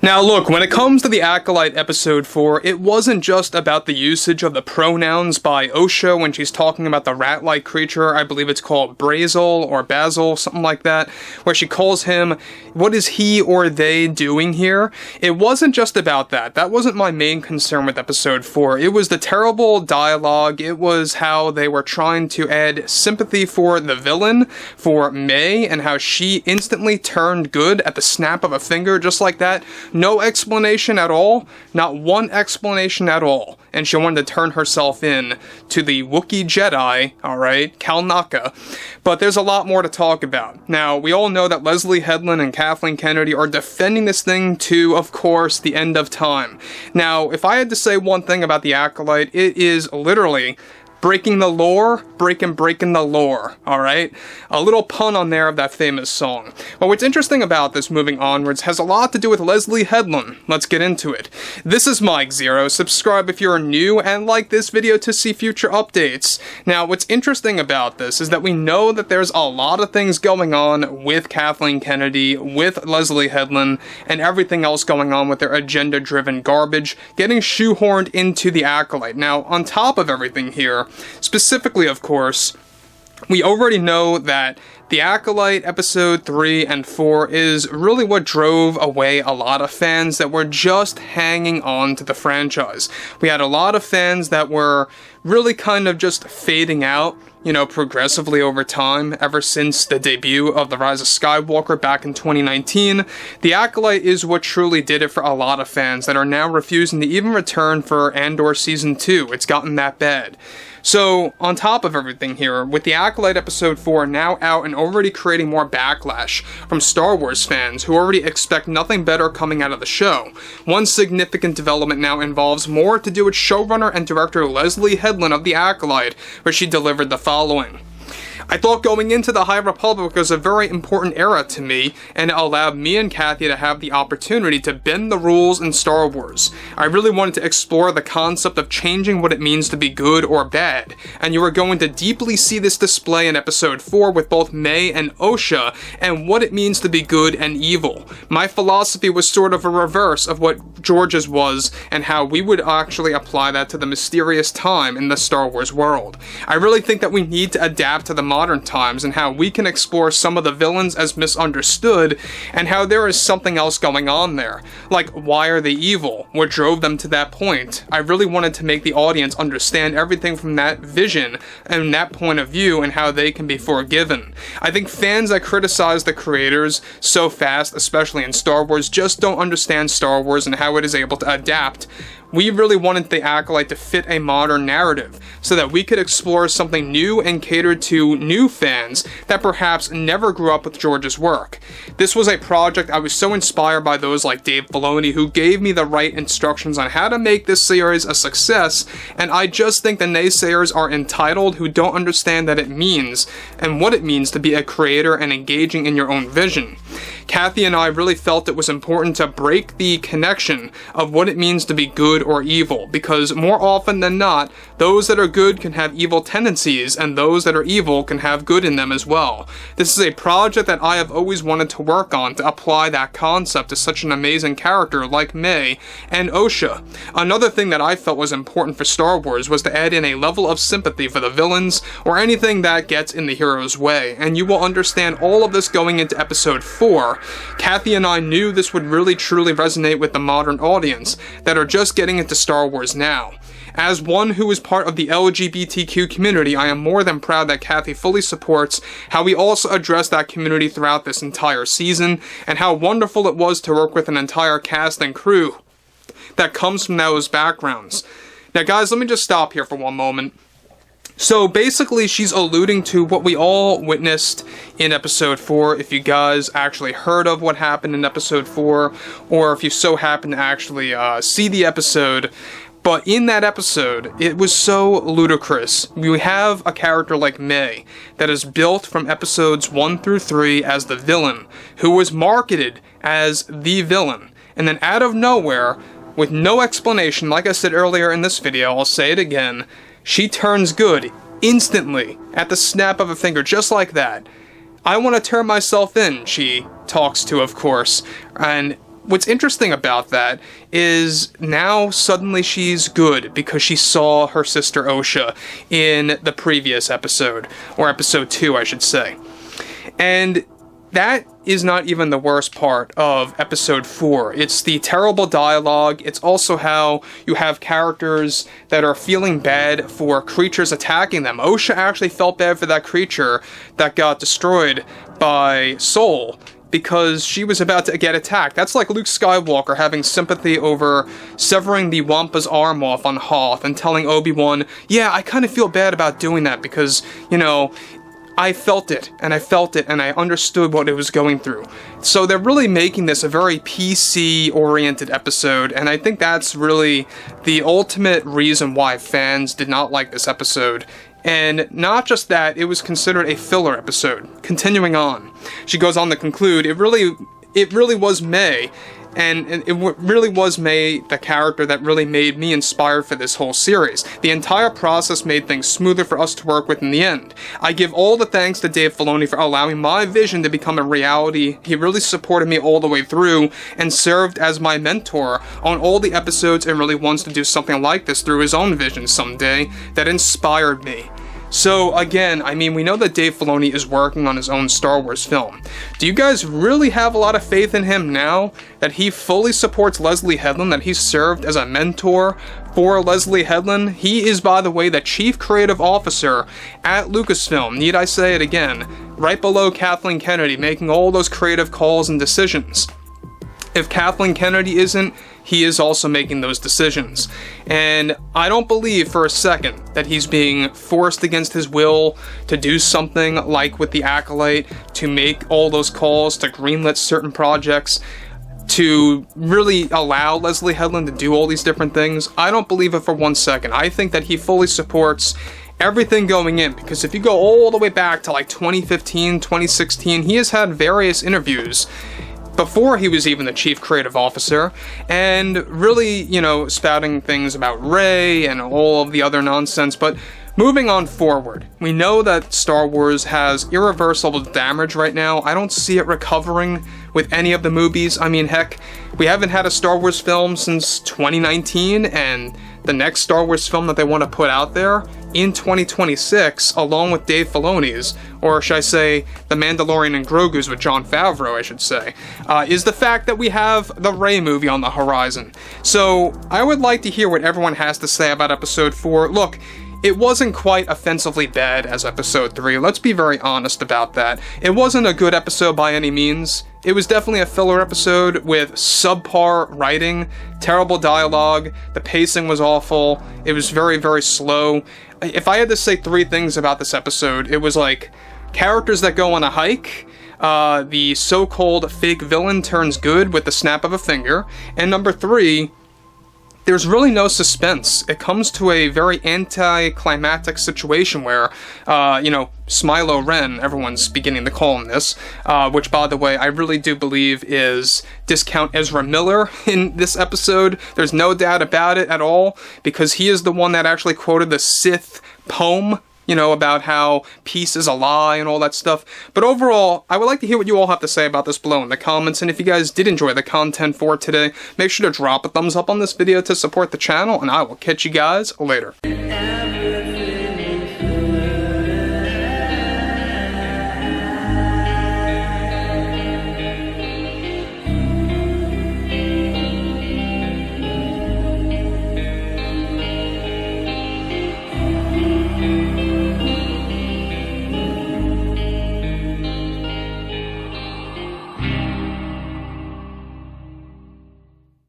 Now look, when it comes to the Acolyte episode 4, it wasn't just about the usage of the pronouns by Osha when she's talking about the rat-like creature. I believe it's called Brazel or Basil, something like that, where she calls him, what is he or they doing here? It wasn't just about that. That wasn't my main concern with episode 4. It was the terrible dialogue. It was how they were trying to add sympathy for the villain, for May, and how she instantly turned good at the snap of a finger, just like that. No explanation at all, not one explanation at all, and she wanted to turn herself in to the Wookiee Jedi, alright, Kalnaka. But there's a lot more to talk about. Now, we all know that Leslie Headland and Kathleen Kennedy are defending this thing to, of course, the end of time. Now, if I had to say one thing about the Acolyte, it is literally breaking the lore, breaking the lore, alright? A little pun on there of that famous song. But what's interesting about this moving onwards has a lot to do with Leslie Headland. Let's get into it. This is Mike Zero. Subscribe if you're new, and like this video to see future updates. Now, what's interesting about this is that we know that there's a lot of things going on with Kathleen Kennedy, with Leslie Headland, and everything else going on with their agenda-driven garbage, getting shoehorned into the Acolyte. Now, on top of everything here, specifically, of course, we already know that the Acolyte episode 3 and 4 is really what drove away a lot of fans that were just hanging on to the franchise. We had a lot of fans that were really kind of just fading out, progressively over time, ever since the debut of The Rise of Skywalker back in 2019. The Acolyte is what truly did it for a lot of fans that are now refusing to even return for Andor Season 2. It's gotten that bad. So, on top of everything here, with the Acolyte episode 4 now out and already creating more backlash from Star Wars fans who already expect nothing better coming out of the show, one significant development now involves more to do with showrunner and director Leslie Headland of the Acolyte, where she delivered the following. I thought going into the High Republic was a very important era to me, and it allowed me and Kathy to have the opportunity to bend the rules in Star Wars. I really wanted to explore the concept of changing what it means to be good or bad, and you are going to deeply see this display in episode 4 with both May and Osha, and what it means to be good and evil. My philosophy was sort of a reverse of what George's was, and how we would actually apply that to the mysterious time in the Star Wars world. I really think that we need to adapt to the modern times and how we can explore some of the villains as misunderstood and how there is something else going on there. Like, why are they evil? What drove them to that point? I really wanted to make the audience understand everything from that vision and that point of view and how they can be forgiven. I think fans that criticize the creators so fast, especially in Star Wars, just don't understand Star Wars and how it is able to adapt. We really wanted the Acolyte to fit a modern narrative, so that we could explore something new and catered to new fans that perhaps never grew up with George's work. This was a project I was so inspired by those like Dave Filoni, who gave me the right instructions on how to make this series a success, and I just think the naysayers are entitled who don't understand that it means, and what it means to be a creator and engaging in your own vision. Kathy and I really felt it was important to break the connection of what it means to be good or evil, because more often than not, those that are good can have evil tendencies, and those that are evil can have good in them as well. This is a project that I have always wanted to work on to apply that concept to such an amazing character like May and Osha. Another thing that I felt was important for Star Wars was to add in a level of sympathy for the villains or anything that gets in the hero's way, and you will understand all of this going into episode 4. Kathy and I knew this would really truly resonate with the modern audience that are just getting into Star Wars now. As one who is part of the LGBTQ community, I am more than proud that Kathy fully supports how we also address that community throughout this entire season, and how wonderful it was to work with an entire cast and crew that comes from those backgrounds. Now guys, let me just stop here for one moment. So basically, she's alluding to what we all witnessed in episode 4, if you guys actually heard of what happened in episode 4, or if you so happen to actually see the episode. But in that episode, it was so ludicrous. We have a character like May that is built from episodes 1 through 3 as the villain, who was marketed as the villain, and then out of nowhere, with no explanation, like I said earlier in this video, I'll say it again, she turns good instantly at the snap of a finger, just like that. I want to turn myself in, she talks to, of course, and what's interesting about that is now suddenly she's good because she saw her sister Osha in the previous episode, or episode 2, I should say. And that is not even the worst part of episode 4. It's the terrible dialogue. It's also how you have characters that are feeling bad for creatures attacking them. Osha actually felt bad for that creature that got destroyed by Soul, because she was about to get attacked. That's like Luke Skywalker having sympathy over severing the Wampa's arm off on Hoth and telling Obi-Wan, yeah, I kind of feel bad about doing that because, you know, I felt it, and I understood what it was going through. So they're really making this a very PC-oriented episode, and I think that's really the ultimate reason why fans did not like this episode. And not just that, it was considered a filler episode. Continuing on, she goes on to conclude, it really was May, and it really was May, the character that really made me inspired for this whole series. The entire process made things smoother for us to work with in the end. I give all the thanks to Dave Filoni for allowing my vision to become a reality. He really supported me all the way through and served as my mentor on all the episodes, and really wants to do something like this through his own vision someday that inspired me. So again, I mean, we know that Dave Filoni is working on his own Star Wars film. Do you guys really have a lot of faith in him now that he fully supports Leslie Headland, that he served as a mentor for Leslie Headland? He is, by the way, the Chief Creative Officer at Lucasfilm. Need I say it again? Right below Kathleen Kennedy, making all those creative calls and decisions. If Kathleen Kennedy isn't, he is also making those decisions. And I don't believe for a second that he's being forced against his will to do something like with the Acolyte, to make all those calls, to greenlit certain projects, to really allow Leslie Headland to do all these different things. I don't believe it for 1 second. I think that he fully supports everything going in, because if you go all the way back to like 2015, 2016, he has had various interviews before he was even the Chief Creative Officer, and really, you know, spouting things about Rey and all of the other nonsense. But moving on forward, we know that Star Wars has irreversible damage right now. I don't see it recovering with any of the movies. I mean, heck, we haven't had a Star Wars film since 2019, and the next Star Wars film that they want to put out there in 2026, along with Dave Filoni's, or should I say, The Mandalorian and Grogu's with Jon Favreau, I should say, is the fact that we have the Rey movie on the horizon. So, I would like to hear what everyone has to say about Episode 4. Look, it wasn't quite offensively bad as Episode 3, let's be very honest about that. It wasn't a good episode by any means. It was definitely a filler episode with subpar writing, terrible dialogue, the pacing was awful, it was very, very slow. If I had to say 3 things about this episode, it was like, characters that go on a hike, the so-called fake villain turns good with the snap of a finger, and number 3, there's really no suspense. It comes to a very anticlimactic situation where, Smilo Ren, everyone's beginning to call him this, which, by the way, I really do believe is discount Ezra Miller in this episode. There's no doubt about it at all, because he is the one that actually quoted the Sith poem, you know, about how peace is a lie and all that stuff. But overall, I would like to hear what you all have to say about this below in the comments, and if you guys did enjoy the content for today, make sure to drop a thumbs up on this video to support the channel, and I will catch you guys later.